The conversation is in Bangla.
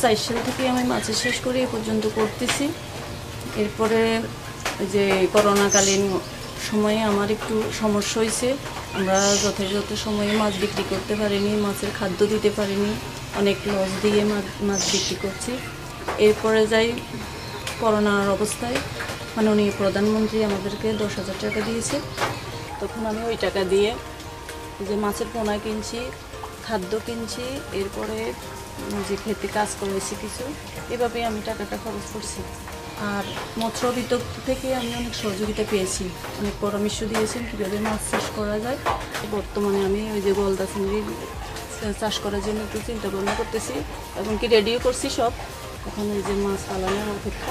2004 সাল থেকে আমি মাছের চাষ করে এ পর্যন্ত করতেছি। এরপরে যে করোনাকালীন সময়ে আমার একটু সমস্যা হয়েছে, আমরা যথাযথ সময়ে মাছ বিক্রি করতে পারিনি, মাছের খাদ্য দিতে পারিনি, অনেক লস দিয়ে মাছ বিক্রি করছি। এরপরে যাই করোনার অবস্থায় মাননীয় প্রধানমন্ত্রী আমাদেরকে 10,000 টাকা দিয়েছে। তখন আমি ওই টাকা দিয়ে যে মাছের পোনা কিনছি, খাদ্য কিনছি, এরপরে যে খেতে কাজ করেছি কিছু, এভাবে আমি টাকাটা খরচ করছি। আর মৎস্য অধিদপ্তর থেকে আমি অনেক সহযোগিতা পেয়েছি, অনেক পরামর্শ দিয়েছেন কীভাবে মাছ চাষ করা যায়। বর্তমানে আমি ওই যে গলদা চিংড়ি চাষ করার জন্য একটু চিন্তা ভাবনা করতেছি এবং কি রেডিও করছি সব, এখন ওই যে মাছ পালানোর অপেক্ষা।